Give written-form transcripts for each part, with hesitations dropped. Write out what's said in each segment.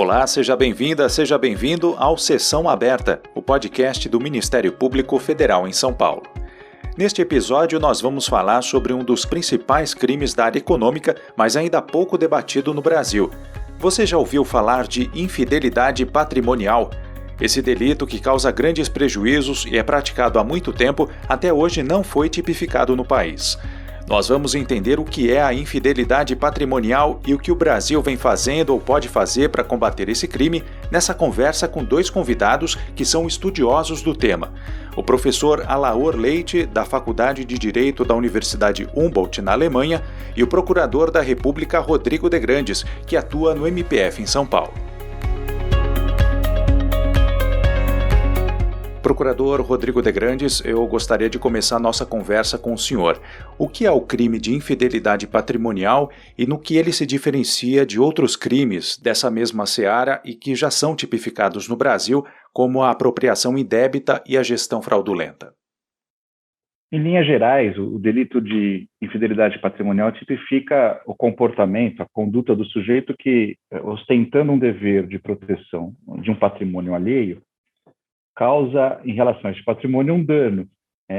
Olá, seja bem-vinda, seja bem-vindo ao Sessão Aberta, o podcast do Ministério Público Federal em São Paulo. Neste episódio, nós vamos falar sobre um dos principais crimes da área econômica, mas ainda pouco debatido no Brasil. Você já ouviu falar de infidelidade patrimonial? Esse delito, que causa grandes prejuízos e é praticado há muito tempo, até hoje não foi tipificado no país. Nós vamos entender o que é a infidelidade patrimonial e o que o Brasil vem fazendo ou pode fazer para combater esse crime nessa conversa com dois convidados que são estudiosos do tema. O professor Alaor Leite, da Faculdade de Direito da Universidade Humboldt, na Alemanha, e o procurador da República Rodrigo de Grandes, que atua no MPF em São Paulo. Procurador Rodrigo de Grandes, eu gostaria de começar nossa conversa com o senhor. O que é o crime de infidelidade patrimonial e no que ele se diferencia de outros crimes dessa mesma seara e que já são tipificados no Brasil, como a apropriação indébita e a gestão fraudulenta? Em linhas gerais, o delito de infidelidade patrimonial tipifica o comportamento, a conduta do sujeito que, ostentando um dever de proteção de um patrimônio alheio, causa, em relação a esse patrimônio, um dano,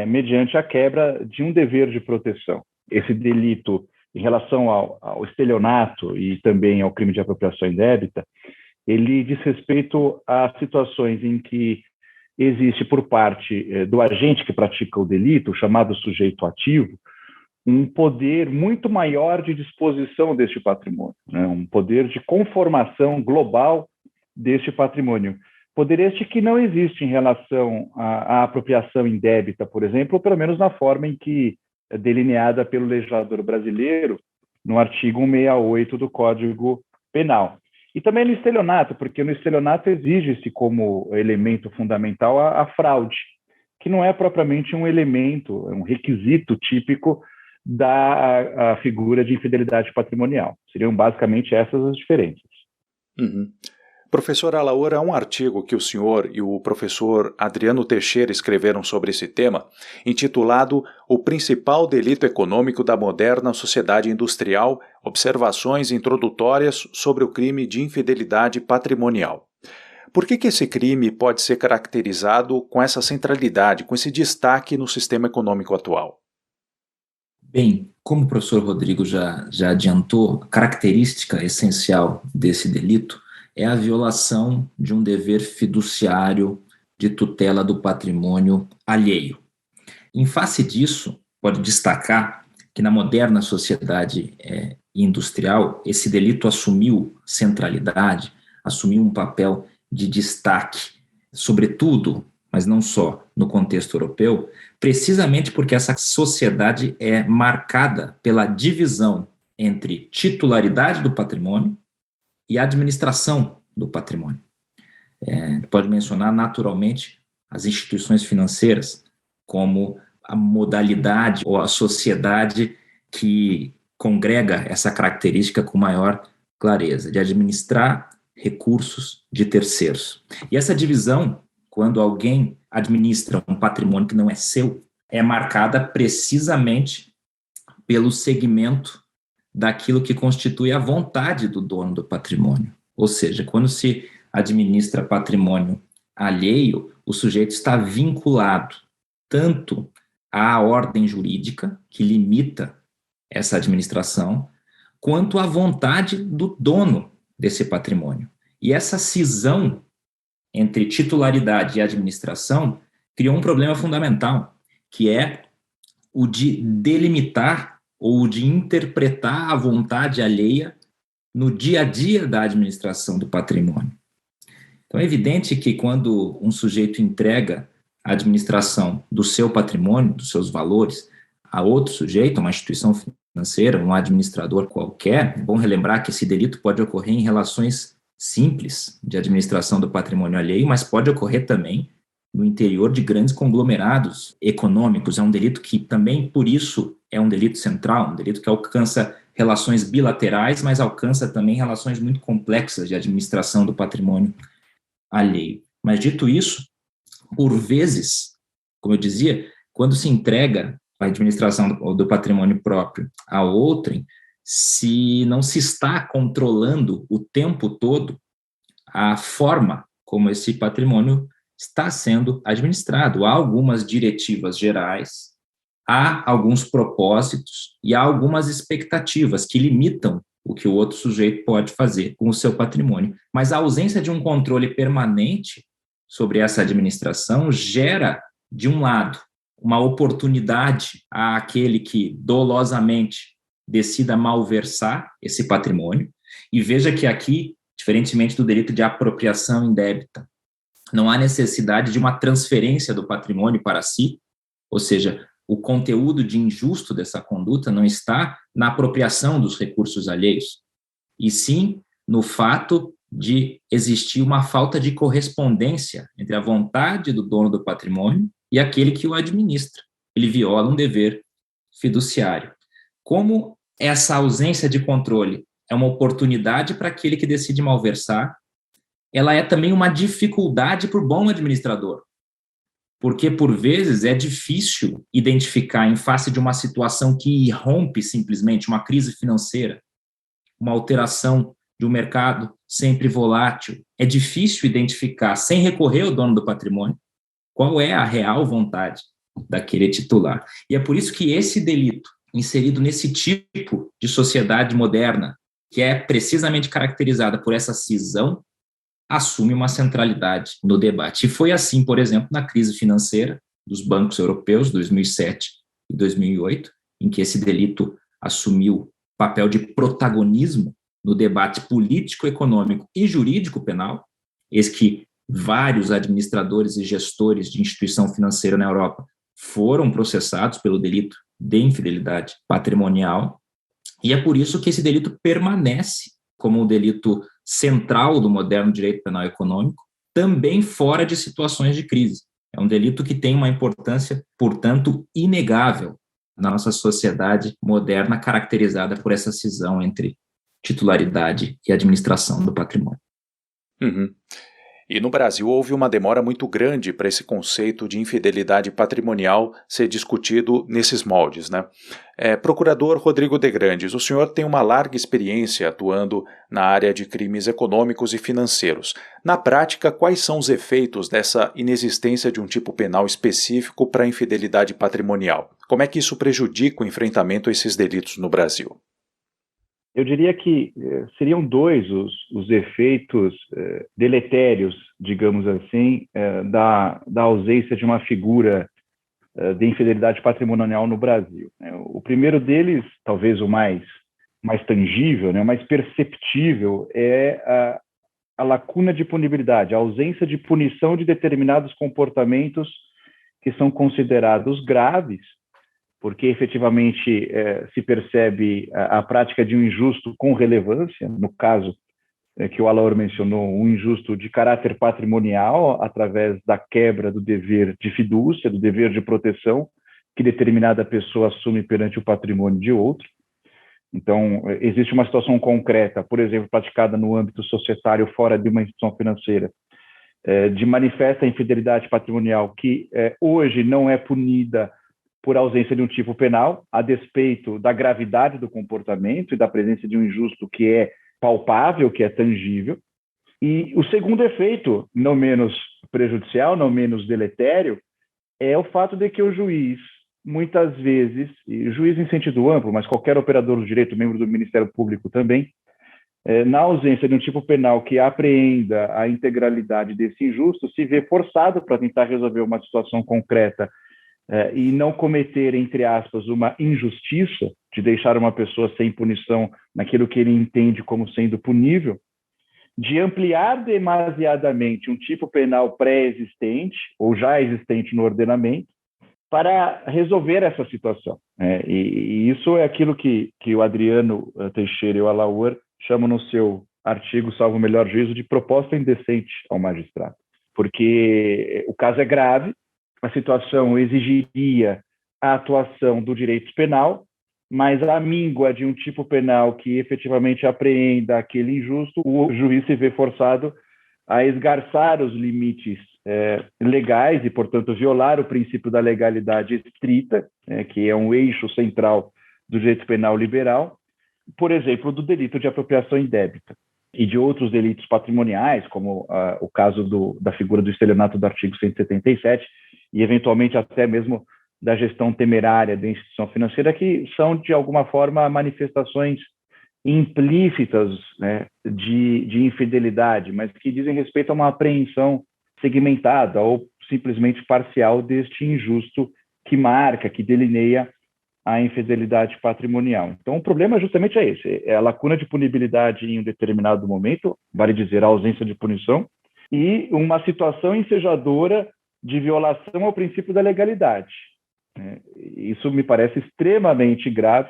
mediante a quebra de um dever de proteção. Esse delito, em relação ao estelionato e também ao crime de apropriação indébita, ele diz respeito a situações em que existe, por parte do agente que pratica o delito, o chamado sujeito ativo, um poder muito maior de disposição deste patrimônio, um poder de conformação global deste patrimônio. Poder este que não existe em relação à apropriação indébita, por exemplo, ou pelo menos na forma em que é delineada pelo legislador brasileiro no artigo 168 do Código Penal. E também no estelionato, porque no estelionato exige-se como elemento fundamental a fraude, que não é propriamente um elemento, é um requisito típico da figura de infidelidade patrimonial. Seriam basicamente essas as diferenças. Uhum. Professor Alaor, há um artigo que o senhor e o professor Adriano Teixeira escreveram sobre esse tema, intitulado O Principal Delito Econômico da Moderna Sociedade Industrial, Observações Introdutórias sobre o Crime de Infidelidade Patrimonial. Por que esse crime pode ser caracterizado com essa centralidade, com esse destaque no sistema econômico atual? Bem, como o professor Rodrigo já adiantou, a característica essencial desse delito é a violação de um dever fiduciário de tutela do patrimônio alheio. Em face disso, pode destacar que na moderna sociedade industrial, esse delito assumiu centralidade, assumiu um papel de destaque, sobretudo, mas não só, no contexto europeu, precisamente porque essa sociedade é marcada pela divisão entre titularidade do patrimônio e a administração do patrimônio. Pode mencionar naturalmente as instituições financeiras como a modalidade ou a sociedade que congrega essa característica com maior clareza, de administrar recursos de terceiros. E essa divisão, quando alguém administra um patrimônio que não é seu, é marcada precisamente pelo segmento daquilo que constitui a vontade do dono do patrimônio. Ou seja, quando se administra patrimônio alheio, o sujeito está vinculado tanto à ordem jurídica, que limita essa administração, quanto à vontade do dono desse patrimônio. E essa cisão entre titularidade e administração criou um problema fundamental, que é o de delimitar ou de interpretar a vontade alheia no dia a dia da administração do patrimônio. Então é evidente que quando um sujeito entrega a administração do seu patrimônio, dos seus valores, a outro sujeito, uma instituição financeira, um administrador qualquer, é bom relembrar que esse delito pode ocorrer em relações simples de administração do patrimônio alheio, mas pode ocorrer também no interior de grandes conglomerados econômicos. É um delito que também, por isso, é um delito central, um delito que alcança relações bilaterais, mas alcança também relações muito complexas de administração do patrimônio alheio. Mas, dito isso, por vezes, como eu dizia, quando se entrega a administração do patrimônio próprio a outrem, se não se está controlando o tempo todo a forma como esse patrimônio está sendo administrado. Há algumas diretivas gerais, há alguns propósitos e há algumas expectativas que limitam o que o outro sujeito pode fazer com o seu patrimônio. Mas a ausência de um controle permanente sobre essa administração gera, de um lado, uma oportunidade àquele que dolosamente decida malversar esse patrimônio. E veja que aqui, diferentemente do delito de apropriação indébita, não há necessidade de uma transferência do patrimônio para si, ou seja, o conteúdo de injusto dessa conduta não está na apropriação dos recursos alheios, e sim no fato de existir uma falta de correspondência entre a vontade do dono do patrimônio e aquele que o administra. Ele viola um dever fiduciário. Como essa ausência de controle é uma oportunidade para aquele que decide malversar, ela é também uma dificuldade para o bom administrador, porque, por vezes, é difícil identificar, em face de uma situação que irrompe simplesmente, uma crise financeira, uma alteração de um mercado sempre volátil, é difícil identificar, sem recorrer ao dono do patrimônio, qual é a real vontade daquele titular. E é por isso que esse delito, inserido nesse tipo de sociedade moderna, que é precisamente caracterizada por essa cisão, assume uma centralidade no debate. E foi assim, por exemplo, na crise financeira dos bancos europeus, 2007 e 2008, em que esse delito assumiu papel de protagonismo no debate político, econômico e jurídico penal, eis que vários administradores e gestores de instituição financeira na Europa foram processados pelo delito de infidelidade patrimonial, e é por isso que esse delito permanece como um delito central do moderno direito penal econômico, também fora de situações de crise. É um delito que tem uma importância, portanto, inegável na nossa sociedade moderna, caracterizada por essa cisão entre titularidade e administração do patrimônio. Uhum. E no Brasil houve uma demora muito grande para esse conceito de infidelidade patrimonial ser discutido nesses moldes, né? Procurador Rodrigo de Grandes, o senhor tem uma larga experiência atuando na área de crimes econômicos e financeiros. Na prática, quais são os efeitos dessa inexistência de um tipo penal específico para a infidelidade patrimonial? Como é que isso prejudica o enfrentamento a esses delitos no Brasil? Eu diria que seriam dois os efeitos deletérios, digamos assim, da ausência de uma figura de infidelidade patrimonial no Brasil. O primeiro deles, talvez o mais tangível, o mais perceptível, é a lacuna de punibilidade, a ausência de punição de determinados comportamentos que são considerados graves, porque efetivamente se percebe a prática de um injusto com relevância, no caso que o Alaor mencionou, um injusto de caráter patrimonial, através da quebra do dever de fidúcia, do dever de proteção que determinada pessoa assume perante o patrimônio de outro. Então, existe uma situação concreta, por exemplo, praticada no âmbito societário fora de uma instituição financeira, de manifesta infidelidade patrimonial que hoje não é punida por ausência de um tipo penal, a despeito da gravidade do comportamento e da presença de um injusto que é palpável, que é tangível. E o segundo efeito, não menos prejudicial, não menos deletério, é o fato de que o juiz, muitas vezes, e juiz em sentido amplo, mas qualquer operador do direito, membro do Ministério Público também, na ausência de um tipo penal que apreenda a integralidade desse injusto, se vê forçado para tentar resolver uma situação concreta e não cometer, entre aspas, uma injustiça de deixar uma pessoa sem punição naquilo que ele entende como sendo punível, de ampliar demasiadamente um tipo penal pré-existente ou já existente no ordenamento para resolver essa situação. E isso é aquilo que o Adriano Teixeira e o Alaor chamam no seu artigo, salvo o melhor juízo, de proposta indecente ao magistrado. Porque o caso é grave, a situação exigiria a atuação do direito penal, mas a míngua de um tipo penal que efetivamente apreenda aquele injusto, o juiz se vê forçado a esgarçar os limites legais e, portanto, violar o princípio da legalidade estrita, que é um eixo central do direito penal liberal, por exemplo, do delito de apropriação indébita. e de outros delitos patrimoniais, como o caso da figura do estelionato do artigo 177, e eventualmente até mesmo da gestão temerária da instituição financeira, que são, de alguma forma, manifestações implícitas, né, de infidelidade, mas que dizem respeito a uma apreensão segmentada ou simplesmente parcial deste injusto que marca, que delineia a infidelidade patrimonial. Então, o problema justamente é esse, é a lacuna de punibilidade em um determinado momento, vale dizer, a ausência de punição, e uma situação ensejadora de violação ao princípio da legalidade. Isso me parece extremamente grave,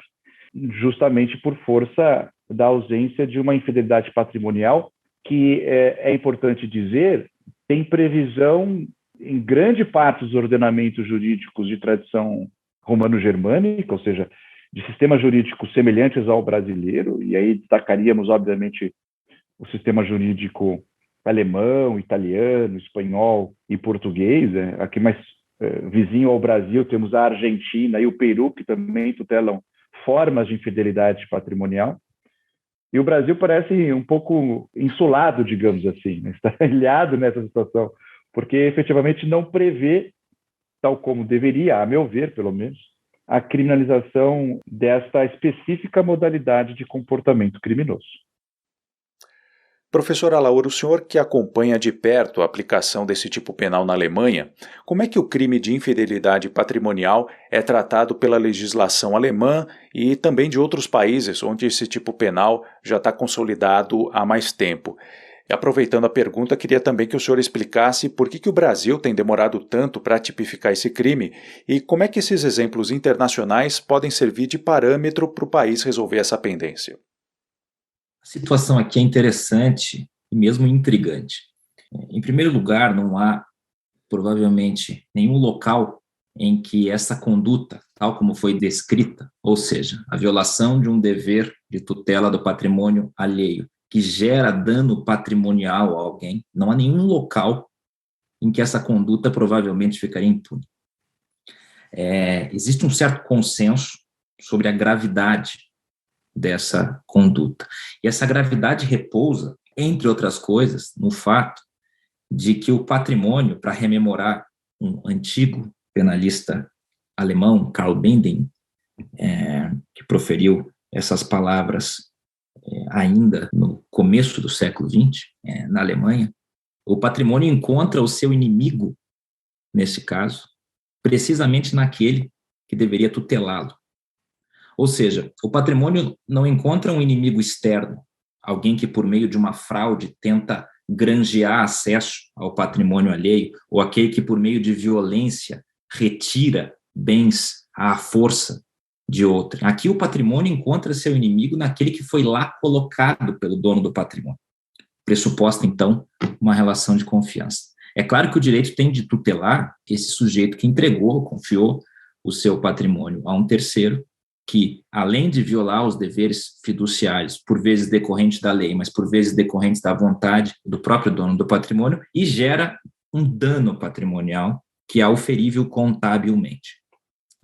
justamente por força da ausência de uma infidelidade patrimonial, que é importante dizer, tem previsão em grande parte dos ordenamentos jurídicos de tradição romano-germânica, ou seja, de sistemas jurídicos semelhantes ao brasileiro, e aí destacaríamos, obviamente, o sistema jurídico alemão, italiano, espanhol e português. Aqui mais vizinho ao Brasil temos a Argentina e o Peru, que também tutelam formas de infidelidade patrimonial. E o Brasil parece um pouco insulado, digamos assim, né? Está ilhado nessa situação, porque efetivamente não prevê, tal como deveria, a meu ver, pelo menos, a criminalização desta específica modalidade de comportamento criminoso. Professor Alaor, o senhor que acompanha de perto a aplicação desse tipo penal na Alemanha, como é que o crime de infidelidade patrimonial é tratado pela legislação alemã e também de outros países onde esse tipo penal já está consolidado há mais tempo? E aproveitando a pergunta, queria também que o senhor explicasse por que o Brasil tem demorado tanto para tipificar esse crime e como é que esses exemplos internacionais podem servir de parâmetro para o país resolver essa pendência. A situação aqui é interessante e mesmo intrigante. Em primeiro lugar, não há, provavelmente, nenhum local em que essa conduta, tal como foi descrita, ou seja, a violação de um dever de tutela do patrimônio alheio, que gera dano patrimonial a alguém, não há nenhum local em que essa conduta provavelmente ficaria impune. Existe um certo consenso sobre a gravidade dessa conduta. E essa gravidade repousa, entre outras coisas, no fato de que o patrimônio, para rememorar um antigo penalista alemão, Karl Binding, que proferiu essas palavras ainda no começo do século XX, na Alemanha, o patrimônio encontra o seu inimigo, nesse caso, precisamente naquele que deveria tutelá-lo. Ou seja, o patrimônio não encontra um inimigo externo, alguém que por meio de uma fraude tenta granjear acesso ao patrimônio alheio, ou aquele que por meio de violência retira bens à força de outrem. Aqui o patrimônio encontra seu inimigo naquele que foi lá colocado pelo dono do patrimônio. Pressuposta, então, uma relação de confiança. É claro que o direito tem de tutelar esse sujeito que entregou, confiou o seu patrimônio a um terceiro, que, além de violar os deveres fiduciários, por vezes decorrentes da lei, mas por vezes decorrentes da vontade do próprio dono do patrimônio, e gera um dano patrimonial que é auferível contabilmente.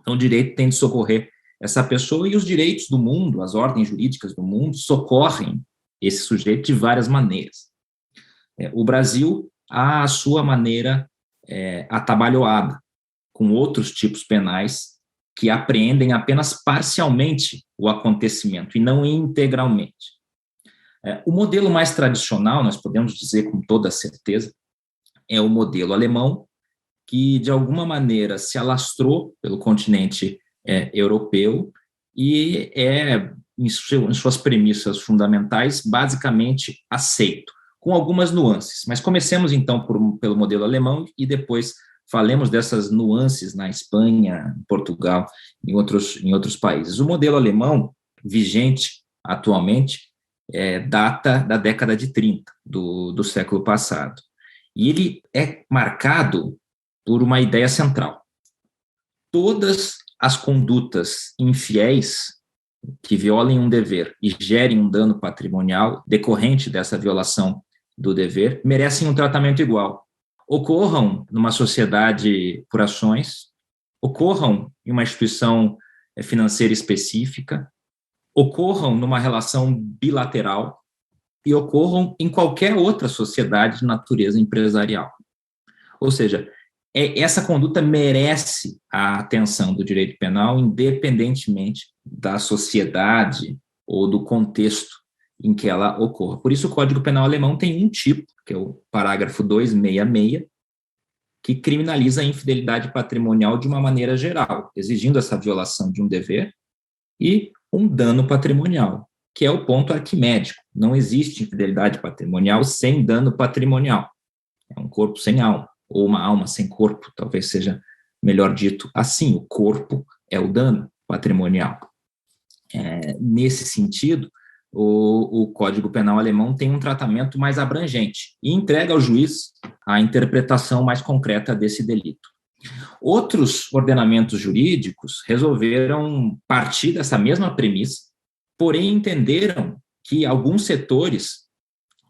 Então, o direito tem de socorrer essa pessoa, e os direitos do mundo, as ordens jurídicas do mundo, socorrem esse sujeito de várias maneiras. O Brasil, a sua maneira atabalhoada, com outros tipos penais que apreendem apenas parcialmente o acontecimento e não integralmente. O modelo mais tradicional, nós podemos dizer com toda certeza, é o modelo alemão, que de alguma maneira se alastrou pelo continente europeu e em suas premissas fundamentais, basicamente aceito, com algumas nuances. Mas comecemos então pelo modelo alemão e depois falemos dessas nuances na Espanha, em Portugal, em outros países. O modelo alemão, vigente atualmente, data da década de 30 do século passado. E ele é marcado por uma ideia central. Todas as condutas infiéis que violem um dever e gerem um dano patrimonial decorrente dessa violação do dever merecem um tratamento igual. Ocorram numa sociedade por ações, ocorram em uma instituição financeira específica, ocorram numa relação bilateral, e ocorram em qualquer outra sociedade de natureza empresarial. Ou seja, essa conduta merece a atenção do direito penal, independentemente da sociedade ou do contexto em que ela ocorra. Por isso, o Código Penal alemão tem um tipo, que é o parágrafo 266, que criminaliza a infidelidade patrimonial de uma maneira geral, exigindo essa violação de um dever e um dano patrimonial, que é o ponto arquimédico. Não existe infidelidade patrimonial sem dano patrimonial. É um corpo sem alma, ou uma alma sem corpo, talvez seja melhor dito assim. O corpo é o dano patrimonial. Nesse sentido, o Código Penal alemão tem um tratamento mais abrangente e entrega ao juiz a interpretação mais concreta desse delito. Outros ordenamentos jurídicos resolveram partir dessa mesma premissa, porém entenderam que alguns setores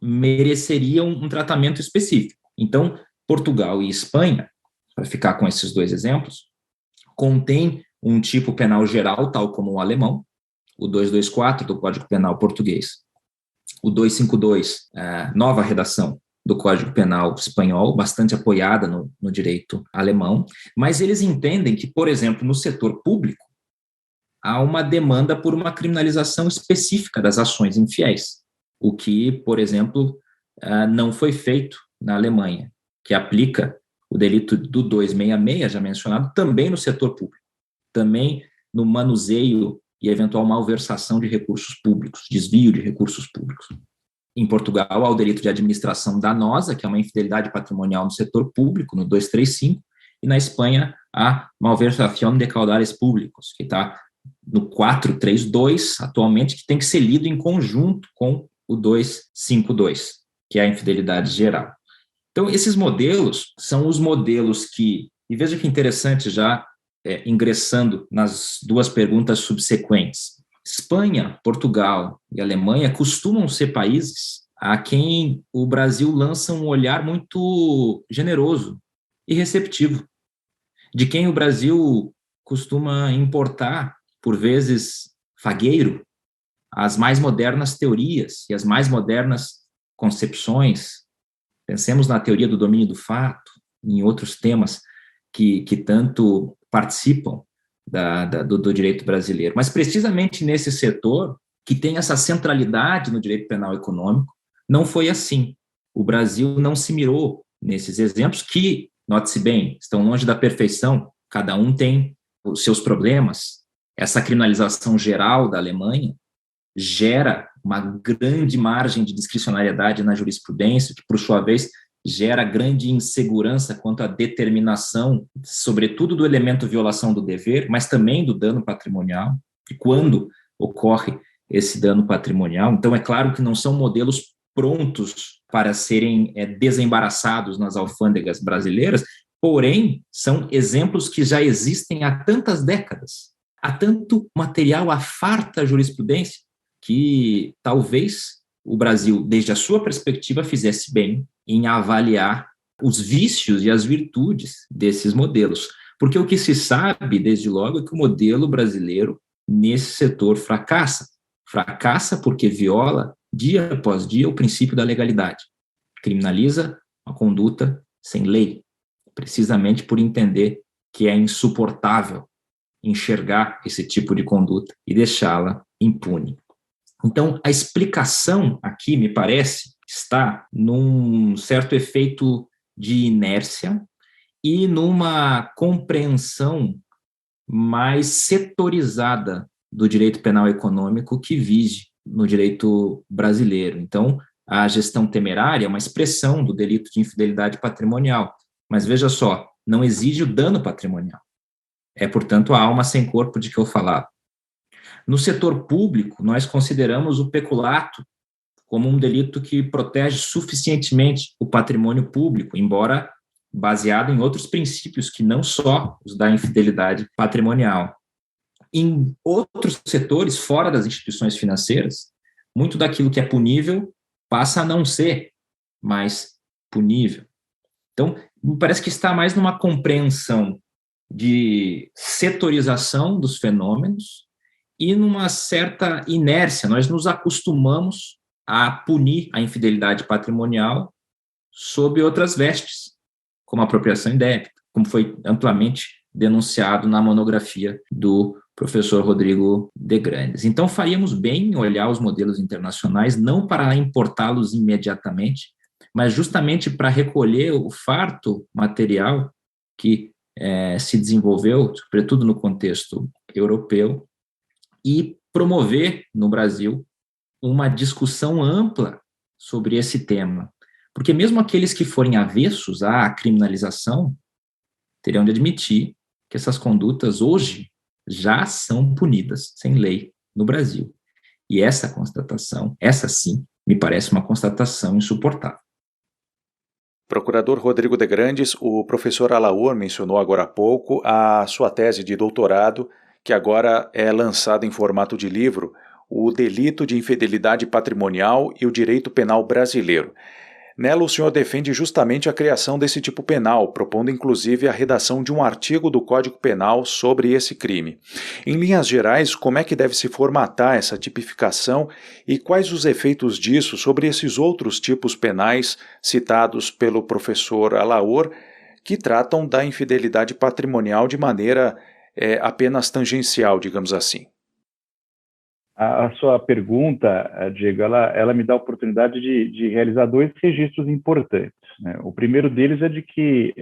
mereceriam um tratamento específico. Então, Portugal e Espanha, para ficar com esses dois exemplos, contém um tipo penal geral, tal como o alemão, o 224 do Código Penal português, o 252, nova redação do Código Penal espanhol, bastante apoiada no direito alemão, mas eles entendem que, por exemplo, no setor público, há uma demanda por uma criminalização específica das ações infiéis, o que, por exemplo, não foi feito na Alemanha, que aplica o delito do 266, já mencionado, também no setor público, também no manuseio e eventual malversação de recursos públicos, desvio de recursos públicos. Em Portugal, há o delito de administração danosa, que é uma infidelidade patrimonial no setor público, no 235, e na Espanha, há malversação de caudales públicos, que está no 432, atualmente, que tem que ser lido em conjunto com o 252, que é a infidelidade geral. Então, esses modelos são os modelos que, e veja que interessante já, ingressando nas duas perguntas subsequentes. Espanha, Portugal e Alemanha costumam ser países a quem o Brasil lança um olhar muito generoso e receptivo, de quem o Brasil costuma importar, por vezes fagueiro, as mais modernas teorias e as mais modernas concepções. Pensemos na teoria do domínio do fato, em outros temas que tanto participam do direito brasileiro. Mas precisamente nesse setor, que tem essa centralidade no direito penal econômico, não foi assim. O Brasil não se mirou nesses exemplos que, note-se bem, estão longe da perfeição, cada um tem os seus problemas. Essa criminalização geral da Alemanha gera uma grande margem de discricionariedade na jurisprudência, que, por sua vez, gera grande insegurança quanto à determinação, sobretudo do elemento violação do dever, mas também do dano patrimonial, e quando ocorre esse dano patrimonial. Então, é claro que não são modelos prontos para serem desembaraçados nas alfândegas brasileiras, porém, são exemplos que já existem há tantas décadas, há tanto material, há farta jurisprudência, que talvez o Brasil, desde a sua perspectiva, fizesse bem em avaliar os vícios e as virtudes desses modelos. Porque o que se sabe, desde logo, é que o modelo brasileiro, nesse setor, fracassa. Fracassa porque viola, dia após dia, o princípio da legalidade. Criminaliza a conduta sem lei, precisamente por entender que é insuportável enxergar esse tipo de conduta e deixá-la impune. Então, a explicação aqui, me parece, está num certo efeito de inércia e numa compreensão mais setorizada do direito penal econômico que vige no direito brasileiro. Então, a gestão temerária é uma expressão do delito de infidelidade patrimonial, mas veja só, não exige o dano patrimonial. É, portanto, a alma sem corpo de que eu falava. No setor público, nós consideramos o peculato como um delito que protege suficientemente o patrimônio público, embora baseado em outros princípios que não só os da infidelidade patrimonial. Em outros setores, fora das instituições financeiras, muito daquilo que é punível passa a não ser mais punível. Então, me parece que está mais numa compreensão de setorização dos fenômenos e numa certa inércia. Nós nos acostumamos a punir a infidelidade patrimonial sob outras vestes, como apropriação indébita, como foi amplamente denunciado na monografia do professor Rodrigo de Grandes. Então, faríamos bem em olhar os modelos internacionais, não para importá-los imediatamente, mas justamente para recolher o farto material que se desenvolveu, sobretudo no contexto europeu, e promover no Brasil uma discussão ampla sobre esse tema. Porque mesmo aqueles que forem avessos à criminalização terão de admitir que essas condutas hoje já são punidas sem lei no Brasil. E essa constatação, essa sim, me parece uma constatação insuportável. Procurador Rodrigo de Grandes, o professor Alaor mencionou agora há pouco a sua tese de doutorado, que agora é lançada em formato de livro, O Delito de Infidelidade Patrimonial e o Direito Penal Brasileiro. Nela, o senhor defende justamente a criação desse tipo penal, propondo inclusive a redação de um artigo do Código Penal sobre esse crime. Em linhas gerais, como é que deve se formatar essa tipificação e quais os efeitos disso sobre esses outros tipos penais citados pelo professor Alaor, que tratam da infidelidade patrimonial de maneira apenas tangencial, digamos assim? A sua pergunta, Diego, ela me dá a oportunidade de realizar dois registros importantes, né? O primeiro deles é de que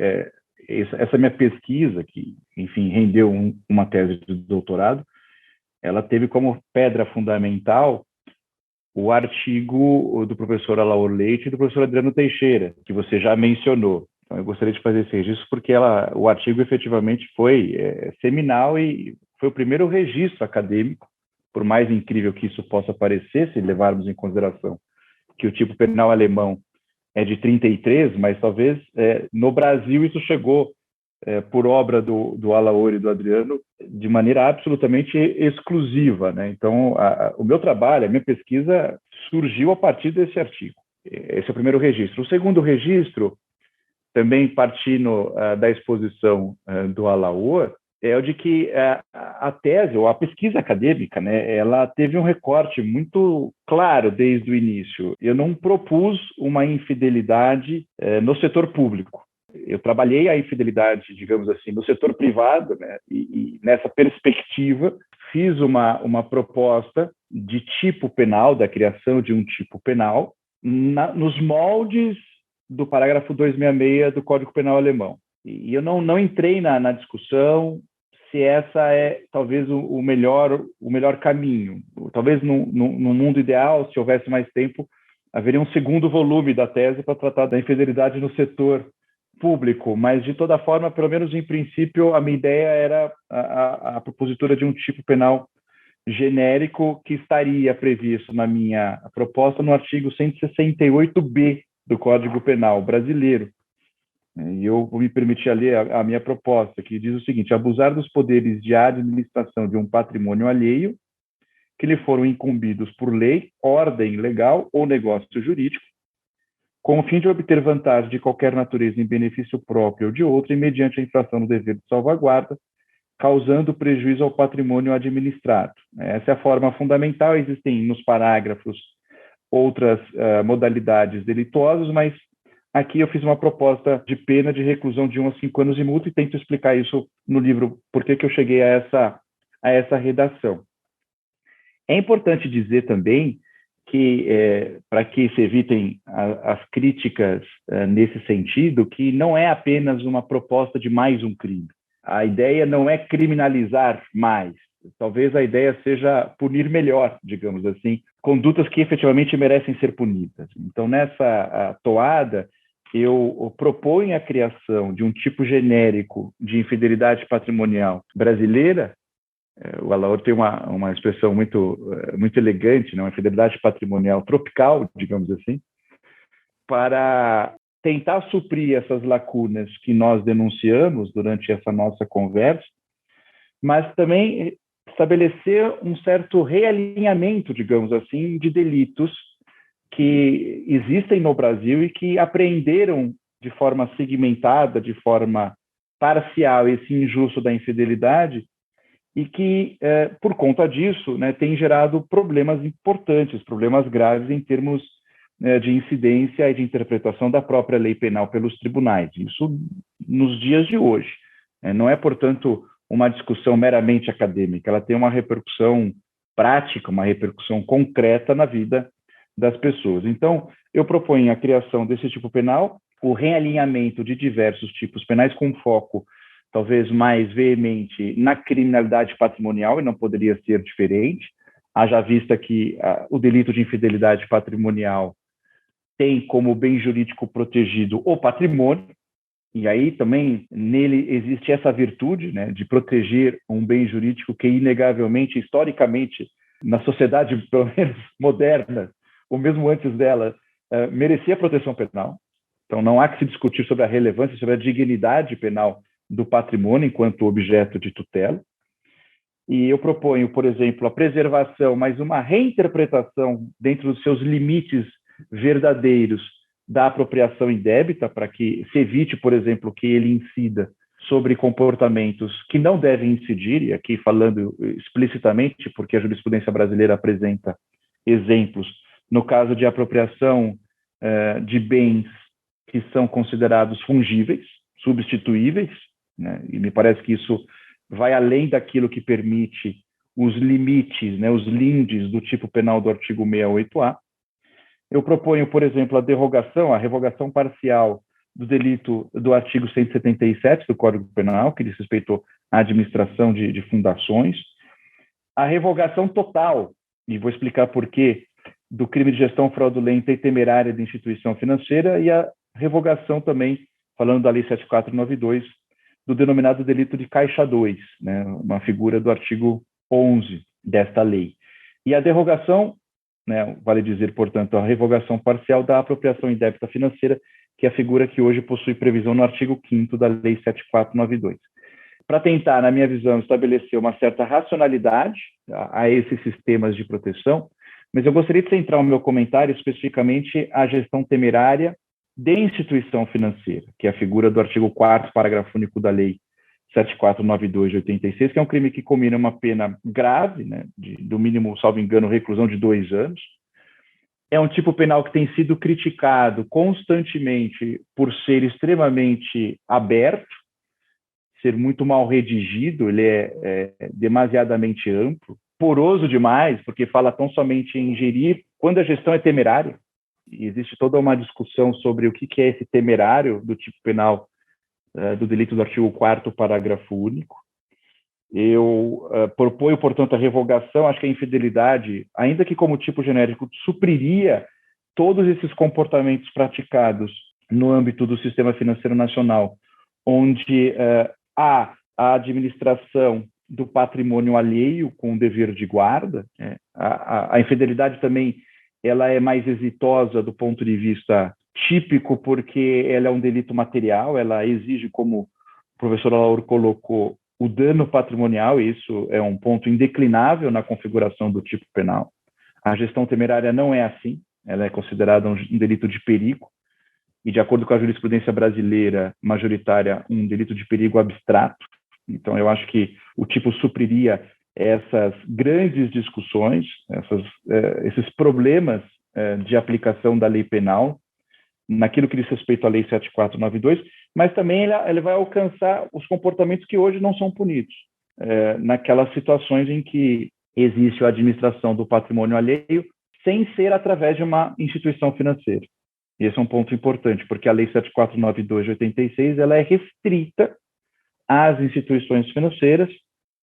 essa minha pesquisa, que, enfim, rendeu uma tese de doutorado, ela teve como pedra fundamental o artigo do professor Alaor Leite e do professor Adriano Teixeira, que você já mencionou. Então, eu gostaria de fazer esse registro porque o artigo efetivamente foi seminal e foi o primeiro registro acadêmico, por mais incrível que isso possa parecer, se levarmos em consideração que o tipo penal alemão é de 33, mas talvez no Brasil isso chegou por obra do Alaor e do Adriano de maneira absolutamente exclusiva, né? Então, o meu trabalho, a minha pesquisa surgiu a partir desse artigo. Esse é o primeiro registro. O segundo registro, também partindo da exposição do Alaor, é o de que a tese, ou a pesquisa acadêmica, né, ela teve um recorte muito claro desde o início. Eu não propus uma infidelidade no setor público. Eu trabalhei a infidelidade, digamos assim, no setor privado, né, e nessa perspectiva fiz uma proposta de tipo penal, da criação de um tipo penal, nos moldes do parágrafo 266 do Código Penal alemão. E eu não entrei na discussão se essa é talvez o melhor caminho. Talvez no mundo ideal, se houvesse mais tempo, haveria um segundo volume da tese para tratar da infidelidade no setor público, mas de toda forma, pelo menos em princípio, a minha ideia era a propositura de um tipo penal genérico que estaria previsto na minha proposta no artigo 168b do Código Penal brasileiro. E eu vou me permitir ler a minha proposta, que diz o seguinte: abusar dos poderes de administração de um patrimônio alheio que lhe foram incumbidos por lei, ordem legal ou negócio jurídico, com o fim de obter vantagem de qualquer natureza em benefício próprio ou de outro, e mediante a infração do dever de salvaguarda, causando prejuízo ao patrimônio administrado. Essa é a forma fundamental. Existem nos parágrafos outras modalidades delituosas, mas aqui eu fiz uma proposta de pena de reclusão de 1 a 5 anos de multa e tento explicar isso no livro, por que eu cheguei a essa redação. É importante dizer também que, para que se evitem as críticas nesse sentido, que não é apenas uma proposta de mais um crime. A ideia não é criminalizar mais. Talvez a ideia seja punir melhor, digamos assim, condutas que efetivamente merecem ser punidas. Então, nessa toada, eu proponho a criação de um tipo genérico de infidelidade patrimonial brasileira. O Alaor tem uma expressão muito elegante, né? Uma infidelidade patrimonial tropical, digamos assim, para tentar suprir essas lacunas que nós denunciamos durante essa nossa conversa, mas também estabelecer um certo realinhamento, digamos assim, de delitos que existem no Brasil e que apreenderam de forma segmentada, de forma parcial, esse injusto da infidelidade, e que, por conta disso, né, tem gerado problemas importantes, problemas graves em termos de incidência e de interpretação da própria lei penal pelos tribunais. Isso nos dias de hoje. Não é, portanto, uma discussão meramente acadêmica, ela tem uma repercussão prática, uma repercussão concreta na vida das pessoas. Então, eu proponho a criação desse tipo penal, o realinhamento de diversos tipos penais com foco talvez mais veemente na criminalidade patrimonial, e não poderia ser diferente, haja vista que o delito de infidelidade patrimonial tem como bem jurídico protegido o patrimônio, e aí também nele existe essa virtude, né, de proteger um bem jurídico que inegavelmente, historicamente, na sociedade, pelo menos moderna, ou mesmo antes dela, merecia proteção penal. Então não há que se discutir sobre a relevância, sobre a dignidade penal do patrimônio enquanto objeto de tutela. E eu proponho, por exemplo, a preservação, mas uma reinterpretação dentro dos seus limites verdadeiros da apropriação indébita, para que se evite, por exemplo, que ele incida sobre comportamentos que não devem incidir, e aqui falando explicitamente, porque a jurisprudência brasileira apresenta exemplos, no caso de apropriação de bens que são considerados fungíveis, substituíveis, né? E me parece que isso vai além daquilo que permite os limites, né, os lindes do tipo penal do artigo 68A. Eu proponho, por exemplo, a revogação parcial do delito do artigo 177 do Código Penal, que diz respeito à administração de fundações, a revogação total, e vou explicar por quê, do crime de gestão fraudulenta e temerária de instituição financeira, e a revogação também, falando da Lei 7492, do denominado delito de Caixa 2, né, uma figura do artigo 11 desta lei. E a derrogação, né, vale dizer, portanto, a revogação parcial da apropriação indébita financeira, que é a figura que hoje possui previsão no artigo 5º da Lei 7492. Para tentar, na minha visão, estabelecer uma certa racionalidade a esses sistemas de proteção, mas eu gostaria de centrar o meu comentário especificamente à gestão temerária de instituição financeira, que é a figura do artigo 4º, parágrafo único da Lei 7492 de 86, que é um crime que combina uma pena grave, né, do mínimo, salvo engano, reclusão de 2 anos. É um tipo penal que tem sido criticado constantemente por ser extremamente aberto, ser muito mal redigido, ele é demasiadamente amplo, poroso demais, porque fala tão somente em gerir quando a gestão é temerária. E existe toda uma discussão sobre o que é esse temerário do tipo penal do delito do artigo 4º, parágrafo único. Eu proponho, portanto, a revogação. Acho que a infidelidade, ainda que como tipo genérico, supriria todos esses comportamentos praticados no âmbito do sistema financeiro nacional, onde há a administração do patrimônio alheio com dever de guarda. A infidelidade também ela é mais exitosa do ponto de vista típico, porque ela é um delito material, ela exige, como o professor Alaor colocou, o dano patrimonial, e isso é um ponto indeclinável na configuração do tipo penal. A gestão temerária não é assim, ela é considerada um delito de perigo, e de acordo com a jurisprudência brasileira majoritária, um delito de perigo abstrato. Então, eu acho que o tipo supriria essas grandes discussões, esses problemas de aplicação da lei penal, naquilo que diz respeito à Lei 7492, mas também ele vai alcançar os comportamentos que hoje não são punidos, naquelas situações em que existe a administração do patrimônio alheio sem ser através de uma instituição financeira. E esse é um ponto importante, porque a Lei 7492 de 86 ela é restrita às instituições financeiras,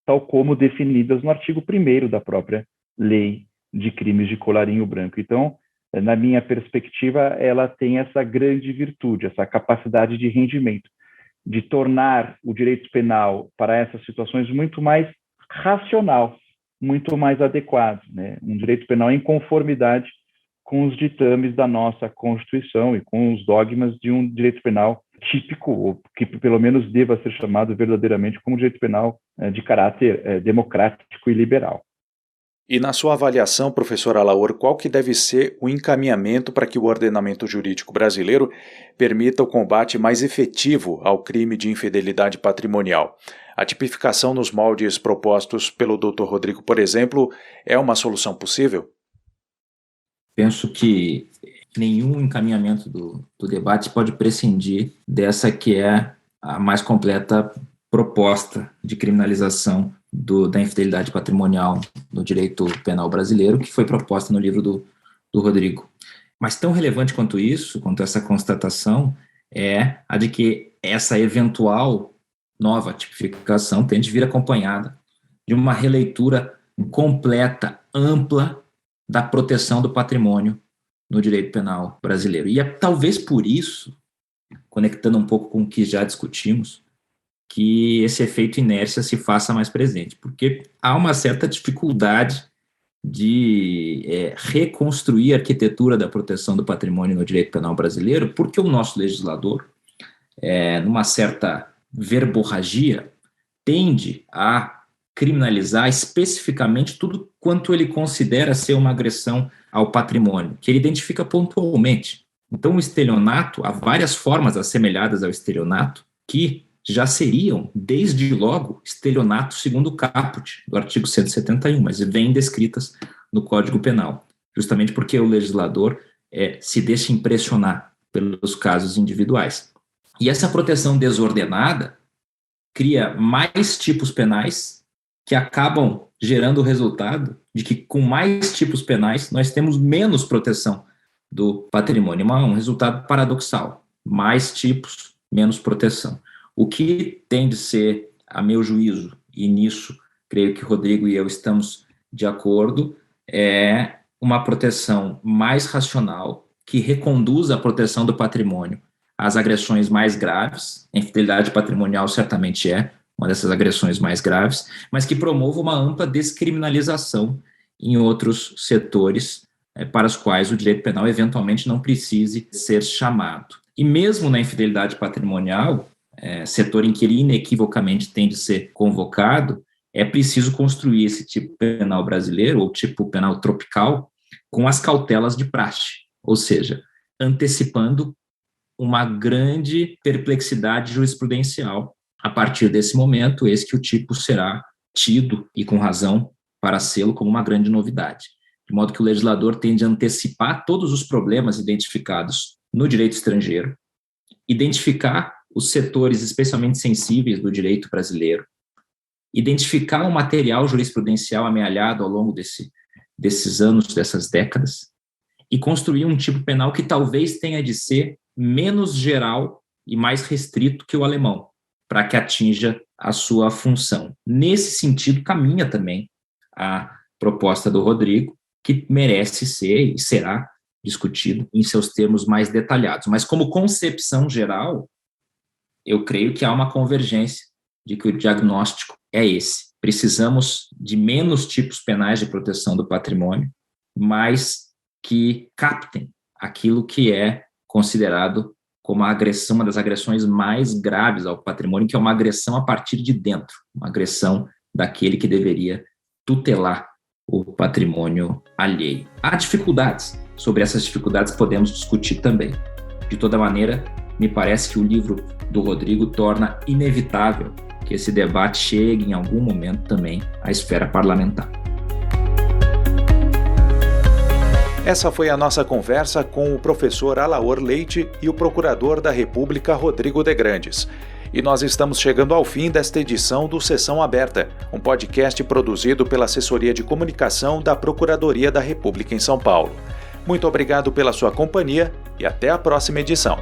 tal como definidas no artigo 1º da própria Lei de Crimes de Colarinho Branco. Então, na minha perspectiva, ela tem essa grande virtude, essa capacidade de rendimento, de tornar o direito penal para essas situações muito mais racional, muito mais adequado, né? Um direito penal em conformidade com os ditames da nossa Constituição e com os dogmas de um direito penal típico, ou que pelo menos deva ser chamado verdadeiramente como direito penal de caráter democrático e liberal. E na sua avaliação, professor Alaor, qual que deve ser o encaminhamento para que o ordenamento jurídico brasileiro permita o combate mais efetivo ao crime de infidelidade patrimonial? A tipificação nos moldes propostos pelo Dr. Rodrigo, por exemplo, é uma solução possível? Penso que nenhum encaminhamento do debate pode prescindir dessa que é a mais completa proposta de criminalização da infidelidade patrimonial no direito penal brasileiro, que foi proposta no livro do Rodrigo. Mas tão relevante quanto isso, quanto essa constatação, é a de que essa eventual nova tipificação tem de vir acompanhada de uma releitura completa, ampla, da proteção do patrimônio no direito penal brasileiro. E é talvez por isso, conectando um pouco com o que já discutimos, que esse efeito inércia se faça mais presente, porque há uma certa dificuldade de reconstruir a arquitetura da proteção do patrimônio no direito penal brasileiro, porque o nosso legislador, numa certa verborragia, tende a criminalizar especificamente tudo quanto ele considera ser uma agressão ao patrimônio, que ele identifica pontualmente. Então, o estelionato, há várias formas assemelhadas ao estelionato que já seriam, desde logo, estelionato segundo o caput do artigo 171, mas vêm descritas no Código Penal, justamente porque o legislador se deixa impressionar pelos casos individuais. E essa proteção desordenada cria mais tipos penais que acabam gerando o resultado de que, com mais tipos penais, nós temos menos proteção do patrimônio. Um resultado paradoxal. Mais tipos, menos proteção. O que tem de ser, a meu juízo, e nisso creio que Rodrigo e eu estamos de acordo, é uma proteção mais racional, que reconduza a proteção do patrimônio às agressões mais graves. A infidelidade patrimonial certamente é uma dessas agressões mais graves, mas que promova uma ampla descriminalização em outros setores para os quais o direito penal eventualmente não precise ser chamado. E mesmo na infidelidade patrimonial, setor em que ele inequivocamente tem de ser convocado, é preciso construir esse tipo penal brasileiro, ou tipo penal tropical, com as cautelas de praxe, ou seja, antecipando uma grande perplexidade jurisprudencial. A partir desse momento, eis que o tipo será tido, e com razão, para sê-lo como uma grande novidade. De modo que o legislador tem de antecipar todos os problemas identificados no direito estrangeiro, identificar os setores especialmente sensíveis do direito brasileiro, identificar o material jurisprudencial amealhado ao longo desses anos, dessas décadas, e construir um tipo penal que talvez tenha de ser menos geral e mais restrito que o alemão, para que atinja a sua função. Nesse sentido, caminha também a proposta do Rodrigo, que merece ser e será discutido em seus termos mais detalhados. Mas, como concepção geral, eu creio que há uma convergência de que o diagnóstico é esse. Precisamos de menos tipos penais de proteção do patrimônio, mas que captem aquilo que é considerado como a agressão, uma das agressões mais graves ao patrimônio, que é uma agressão a partir de dentro, uma agressão daquele que deveria tutelar o patrimônio alheio. Há dificuldades, sobre essas dificuldades podemos discutir também. De toda maneira, me parece que o livro do Rodrigo torna inevitável que esse debate chegue em algum momento também à esfera parlamentar. Essa foi a nossa conversa com o professor Alaor Leite e o procurador da República, Rodrigo de Grandes. E nós estamos chegando ao fim desta edição do Sessão Aberta, um podcast produzido pela Assessoria de Comunicação da Procuradoria da República em São Paulo. Muito obrigado pela sua companhia e até a próxima edição.